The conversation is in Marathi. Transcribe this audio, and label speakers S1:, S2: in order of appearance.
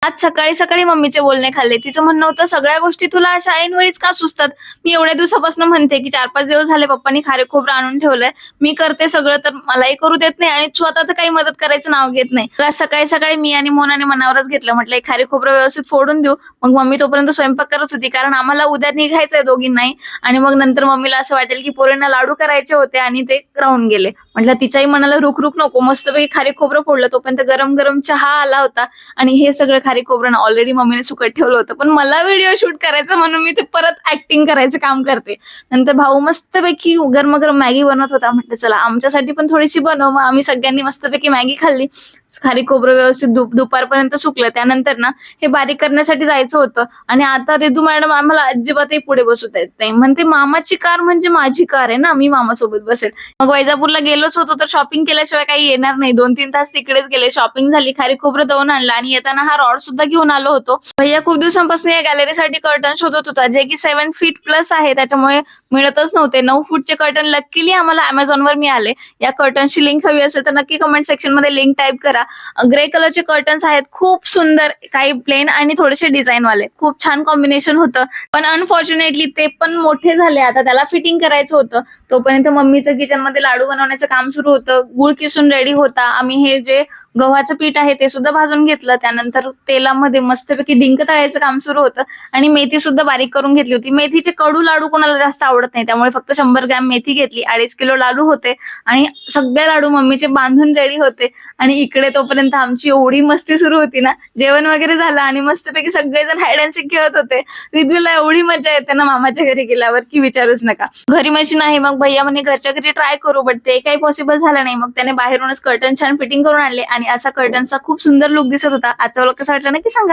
S1: आज सकाळी सकाळी मम्मीचे बोलणे खाल्ले. तिचं म्हणणं होतं, "सगळ्या गोष्टी तुला अशा ऐनवेळीच का सुचतात? मी एवढ्या दिवसापासून म्हणते, की 4-5 दिवस झाले पप्पांनी खारे खोबरं आणून ठेवलंय. मी करते सगळं, तर मलाही करू देत नाही आणि स्वतः तर काही मदत करायचं नाव घेत नाही." तर आज सकाळी सकाळी मी आणि मोनाने मनावरच घेतलं. म्हटलं, "हे खारे खोबरं व्यवस्थित फोडून देऊ." मग मम्मी तोपर्यंत स्वयंपाक करत होती, कारण आम्हाला उद्या निघायचंय दोघींनाही. आणि मग नंतर मम्मीला असं वाटेल, की पोरींना लाडू करायचे होते आणि ते राहून गेले. म्हटलं, तिच्याही मनाला रुक नको. मस्तपैकी खारे खोबरं फोडलं. तोपर्यंत गरम गरम चहा आला होता आणि हे सगळं खारे खोबरं ना ऑलरेडी मम्मीने सुकत ठेवलं होतं. पण मला व्हिडिओ शूट करायचा म्हणून मी ते परत ॲक्टिंग करायचं काम करते. नंतर भाऊ मस्तपैकी गरम-गरम मॅगी बनवत होता. म्हटलं, "चला आमच्यासाठी पण थोडीशी बनव." मग आम्ही सगळ्यांनी मस्तपैकी मॅगी खाल्ली. खारी खोबरं व्यवस्थित दुपारपर्यंत सुकलं. त्यानंतर ना हे बारीक करण्यासाठी जायचं होतं आणि आता रिदू मॅडम आम्हाला अजिबातही पुढे बसू देत नाही. म्हणते, "मामाची कार म्हणजे माझी कार आहे ना, मी मामासोबत बसेल." मग वैजापूरला गेलोच होतो, तर शॉपिंग केल्याशिवाय काही येणार नाही. 2-3 तास तिकडेच गेले. शॉपिंग झाली, खारी खोबरं दळून आणलं आणि येताना हा रॉड सुद्धा घेऊन आलो होतो. भैय्या खूप दिवसांपासून या गॅलरीसाठी कर्टन शोधत होता, जे की 7 फीट प्लस आहे. त्याच्यामुळे मिळतच नव्हते. 9 फूटचे कर्टन लकीली आम्हाला Amazonवर मिळाले. या कर्टन्सची लिंक हवी असेल तर नक्की कमेंट सेक्शनमध्ये लिंक टाइप करा. ग्रे कलरचे कर्टन्स आहेत, खूप सुंदर, काही प्लेन आणि थोडेसे डिझाईन वाले. खूप छान कॉम्बिनेशन होतं. पण अनफॉर्च्युनेटली ते पण मोठे झाले. आता त्याला फिटिंग करायचं होतं. तोपर्यंत मम्मीचं किचनमध्ये लाडू बनवण्याचं काम सुरू होतं. गूळ किसून रेडी होता. आम्ही हे जे गव्हाचं पीठ आहे ते सुद्धा भाजून घेतलं. त्यानंतर तेलामध्ये मस्तपैकी डिंक तळायचं काम सुरू होतं आणि मेथी सुद्धा बारीक करून घेतली होती. मेथीचे कडू लाडू कोणाला जास्त आवडत नाही, त्यामुळे फक्त 100 ग्रॅम मेथी घेतली. 2.5 किलो लाडू होते आणि सगळे लाडू मम्मीचे बांधून रेडी होते. आणि इकडे तोपर्यंत आमची एवढी मस्ती सुरू होती ना, जेवण वगैरे झालं आणि मस्तपैकी सगळेजण हाईड अँड सीक खेळत होते. रिदूला एवढी मजा येते ना मामाच्या घरी गेल्यावर की विचारूच नका. घरी मशीन आहे, मग भैया म्हणे घरच्या घरी ट्राय करू, बट ते काही पॉसिबल झालं नाही. मग त्याने बाहेरूनच कर्टन छान फिटिंग करून आणले आणि असा कर्टनचा खूप सुंदर लुक दिसत होता. आजचा व्लॉग कसा वाटला नक्की सांगा.